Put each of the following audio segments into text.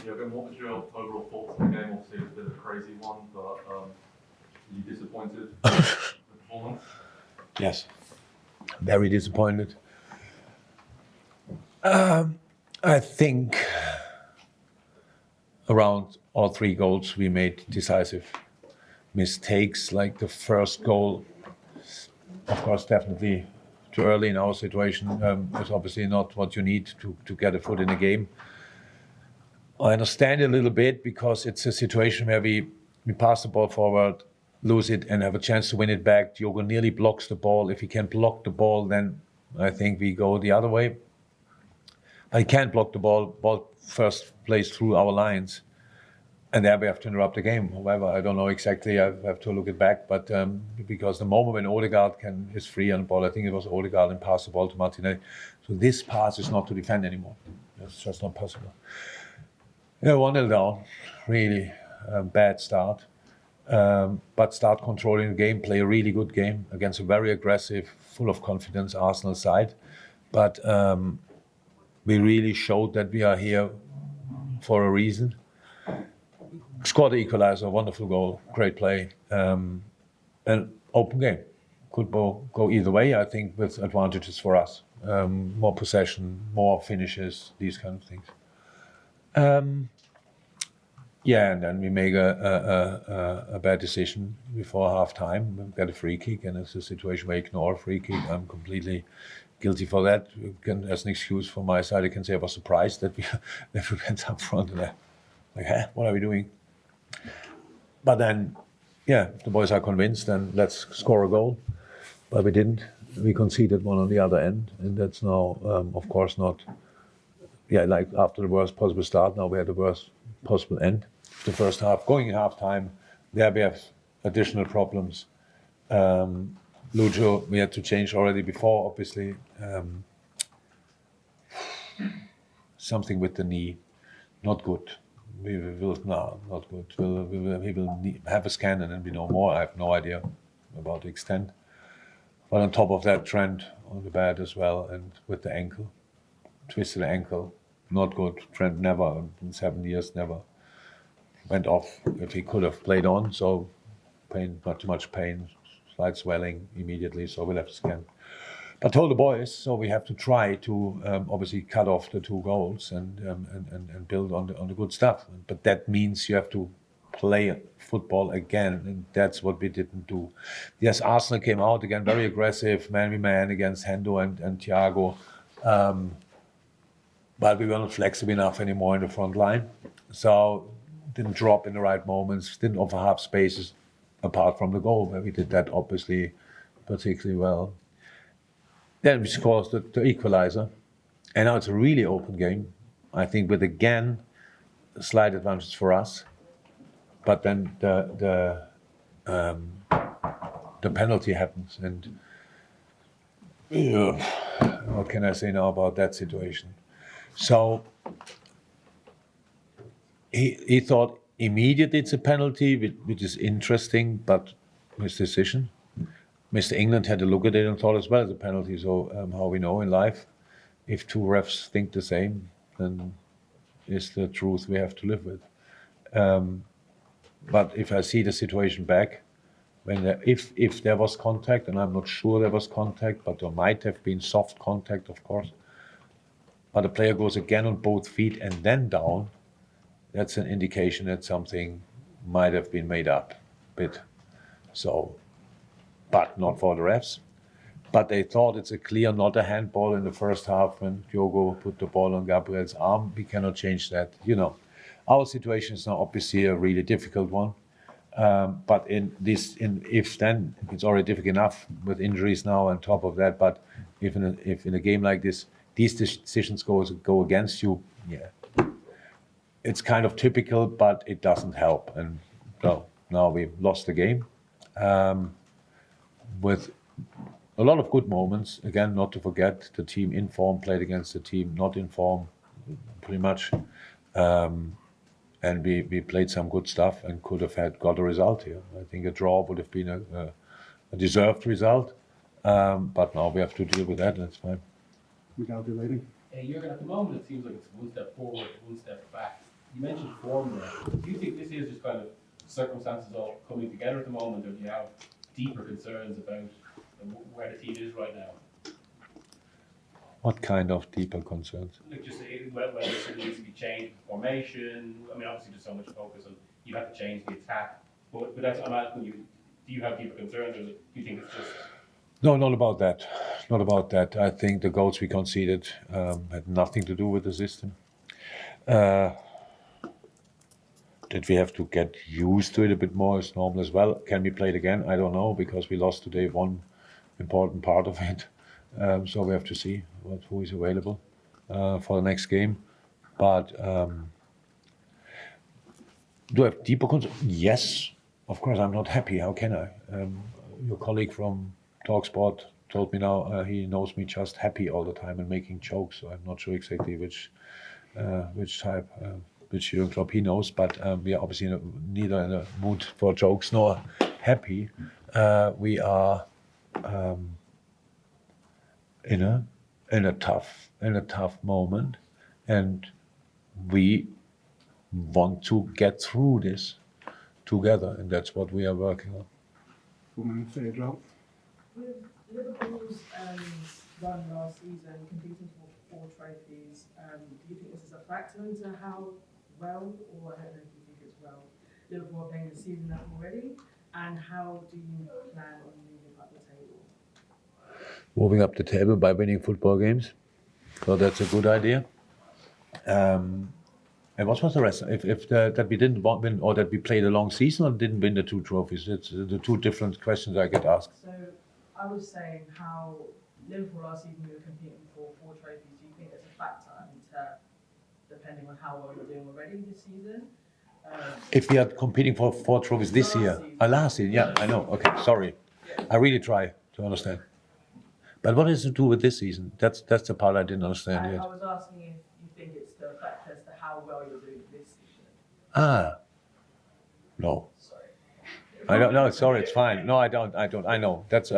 Jurgen, what was your overall thoughts on the game? Obviously, it's been a crazy one, but are you disappointed with the performance? Yes, very disappointed. I think around all 3 goals we made decisive mistakes, like the first goal, of course, definitely too early in our situation. Is obviously not what you need to get a foot in the game. I understand it a little bit because it's a situation where we pass the ball forward, lose it, and have a chance to win it back. Diogo nearly blocks the ball. If he can block the ball, then I think we go the other way. But he can't block the ball first plays through our lines. And there we have to interrupt the game. However, I don't know exactly. I have to look it back. But because the moment when Odegaard is free on the ball, I think it was Odegaard and passed the ball to Martinelli. So this pass is not to defend anymore. It's just not possible. 1-0 down, really bad start. But start controlling the game, play a really good game against a very aggressive, full of confidence Arsenal side. But we really showed that we are here for a reason. Scored the equalizer, wonderful goal, great play. An open game. Could go either way, I think, with advantages for us. More possession, more finishes, these kind of things. And then we make a bad decision before half time. We get a free kick, and it's a situation where you ignore a free kick. I'm completely guilty for that. As an excuse from my side, I can say I was surprised that we went up front and what are we doing? But then, the boys are convinced, and let's score a goal. But we didn't. We conceded one on the other end, and that's now, of course, not. Like after the worst possible start, now we had the worst possible end. The first half, going in half time, there we have additional problems. Lucho, we had to change already before, obviously. Something with the knee, not good. Not good. He will have a scan and then we know more. I have no idea about the extent. But on top of that, Trent on the bed as well, and with the ankle, twisted ankle, not good. Trent never, in 7 years, never went off if he could have played on. So pain, not too much pain, slight swelling immediately. So we'll have to scan. But told the boys, so we have to try to obviously cut off the 2 goals and build on the good stuff. But that means you have to play football again, and that's what we didn't do. Yes, Arsenal came out again, very aggressive, man-to-man against Hendo and Thiago. But we were not flexible enough anymore in the front line. So didn't drop in the right moments, didn't offer half spaces apart from the goal, where we did that obviously particularly well. Then we scored the equalizer. And now it's a really open game. I think with again a slight advantage for us. But then the penalty happens, and what can I say now about that situation? So he thought immediately it's a penalty, which is interesting, but his decision. Mr. England had a look at it and thought as well as a penalty. So how we know in life, if 2 refs think the same, then it's the truth we have to live with. But if I see the situation back, if there was contact, and I'm not sure there was contact, but there might have been soft contact, of course. But the player goes again on both feet and then down. That's an indication that something might have been made up a bit. So, but not for the refs. But they thought it's a clear, not a handball in the first half when Diogo put the ball on Gabriel's arm. We cannot change that. Our situation is now obviously a really difficult one. But if then it's already difficult enough with injuries now on top of that. But if in a game like this, these decisions go against you, it's kind of typical, but it doesn't help. And so now we've lost the game with a lot of good moments. Again, not to forget, the team in form played against the team not in form, pretty much. And we played some good stuff and could have got a result here. I think a draw would have been a deserved result. But now we have to deal with that, and it's fine. Miguel, relating? Jurgen, at the moment it seems like it's one step forward, one step back. You mentioned form there. Do you think this is just kind of circumstances all coming together at the moment, or do you have deeper concerns about where the team is right now? What kind of deeper concerns? Like just whether there needs to be change in formation. I mean, obviously there's so much focus on you have to change the attack, but that's, I'm asking you, do you have deeper concerns, or do you think it's just? No, not about that. Not about that. I think the goals we conceded had nothing to do with the system. That we have to get used to it a bit more is normal as well. Can we play it again? I don't know, because we lost today one important part of it. So we have to see who is available for the next game. But do I have deeper concerns? Yes, of course. I'm not happy. How can I? Your colleague from TalkSport told me now he knows me just happy all the time and making jokes. So I'm not sure exactly which type, which Jurgen Klopp he knows. But we are obviously neither in a mood for jokes nor happy. We are in a tough moment, and we want to get through this together, and that's what we are working on. Woman third row. With Liverpool's run last season, competing for 4 trophies, do you think this is a factor into how well, or I don't know if you think it's well, Liverpool are playing the season up already? And how do you plan on moving up the table? Moving up the table by winning football games, so that's a good idea. And what was the rest? That we didn't win, or that we played a long season, or didn't win the 2 trophies? It's the 2 different questions I get asked. So I was saying how Liverpool last season we were competing for 4 trophies. Do you think there's a factor into, depending on how well you're doing already this season? If we are competing for 4 trophies this year, last season, yeah, I know. Okay, sorry. I really try to understand. But what is it to do with this season? That's the part I didn't understand yet. I was asking if you think it's the factor as to how well you're doing this season. No. Sorry. I don't know. Sorry, it's fine. No, I don't. I know. That's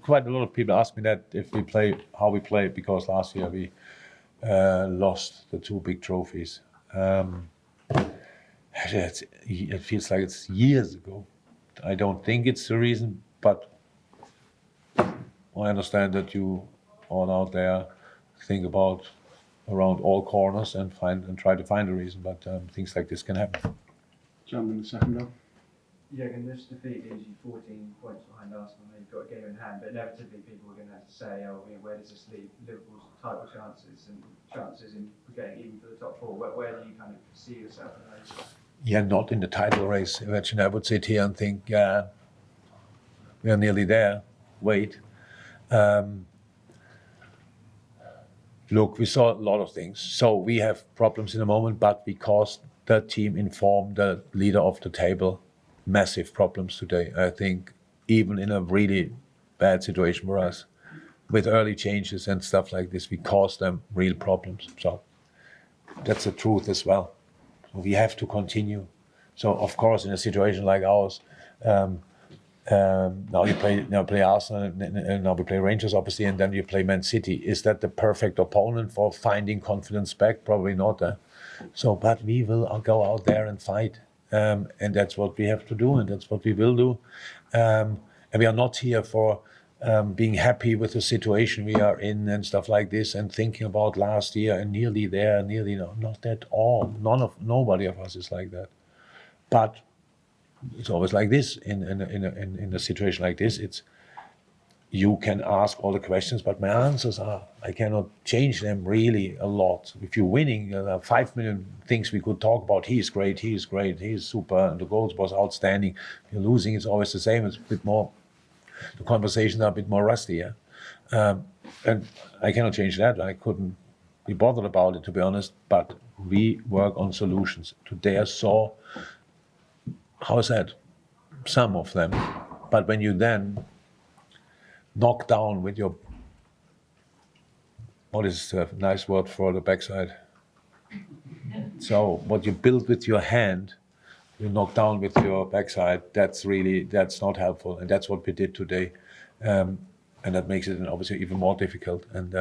quite a lot of people ask me that if we play, how we play, because last year we lost the 2 big trophies. It feels like it's years ago. I don't think it's the reason, but I understand that you all out there think about around all corners and try to find a reason, but things like this can happen. Jump in the second row. Jurgen, this defeat leaves you 14 points behind Arsenal. You've got a game in hand, but inevitably people are going to have to say, oh, where does this leave Liverpool's title chances and chances in getting even for the top 4? Where do you kind of see yourself in those? Yeah, not in the title race. Imagine I would sit here and think, yeah, we are nearly there. Wait. Look, we saw a lot of things. So we have problems in the moment, but because the team informed the leader of the table, massive problems today. I think even in a really bad situation for us, with early changes and stuff like this, we caused them real problems. So that's the truth as well. So we have to continue. So of course, in a situation like ours, now you play Arsenal, and now we play Rangers, obviously, and then you play Man City. Is that the perfect opponent for finding confidence back? Probably not. So, but we will go out there and fight, and that's what we have to do, and that's what we will do. And we are not here for being happy with the situation we are in and stuff like this, and thinking about last year and nearly there, nearly no, not at all. Nobody of us is like that. But it's always like this in a situation like this. It's you can ask all the questions, but my answers are I cannot change them really a lot. If you're winning, there are 5 million things we could talk about. He's great, he's super, and the goals was outstanding. If you're losing, it's always the same. It's a bit more. The conversations are a bit more rusty, yeah. And I cannot change that. I couldn't be bothered about it, to be honest. But we work on solutions. Today I saw. How is that? Some of them. But when you then knock down with your, what is a nice word for the backside? So what you build with your hand, you knock down with your backside, that's not helpful. And that's what we did today. And that makes it obviously even more difficult. And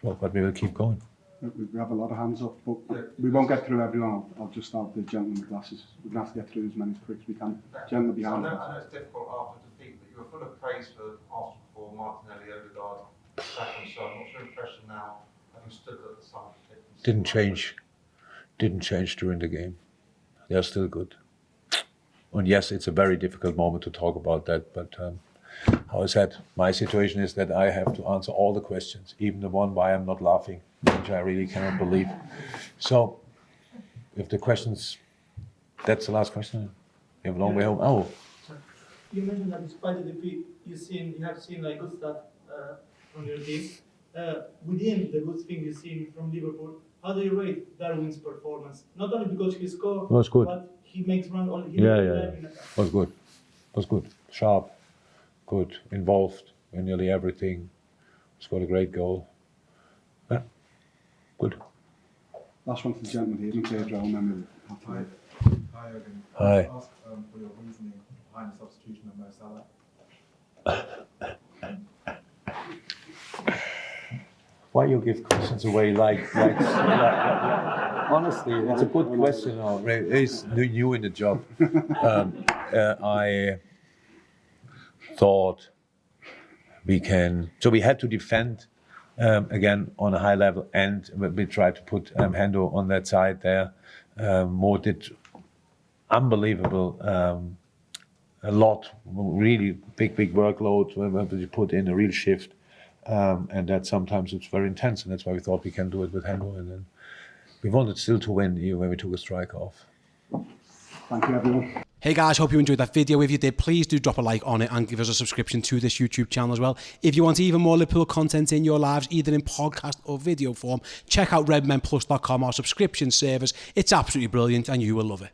but we will keep going. We have a lot of hands up, but we won't get through everyone. I'll just start the gentleman with glasses. We're going to have to get through as many as quick as we can. Gentleman I behind. know it's difficult after defeat, but you were full of praise for Arsenal before Martinelli, Odegaard, Saka and so on. What's your impression now, having stood at the side? Didn't change during the game. They're still good. And yes, it's a very difficult moment to talk about that, but how I said, my situation is that I have to answer all the questions, even the one why I'm not laughing, which I really cannot believe. So, if the questions, that's the last question. You have a long way home. Oh, You mentioned that despite the defeat, you have seen like good stuff from your team. Within the good thing you've seen from Liverpool, how do you rate Darwin's performance? Not only because he scored, was good. but he makes run all. Yeah. Was good. Sharp, good, involved in nearly everything. Scored a great goal. Yeah, good. Last one for the gentleman here in third row, and then we'll have to... Hi, Jurgen. Hi. Can I ask for your reasoning behind the substitution of Mo Salah? Why you give questions away like honestly, it's a good question. He's new in the job. I thought we had to defend again on a high level, and we tried to put Hendo on that side there. Mo did unbelievable, a lot, really big workload when you put in a real shift. And that sometimes it's very intense, and that's why we thought we can do it with Hendo. And then we wanted still to win when we took a strike off. Thank you, everyone. Hey guys, hope you enjoyed that video. If you did, please do drop a like on it and give us a subscription to this YouTube channel as well. If you want even more Liverpool content in your lives, either in podcast or video form, check out redmenplus.com, our subscription service. It's absolutely brilliant and you will love it.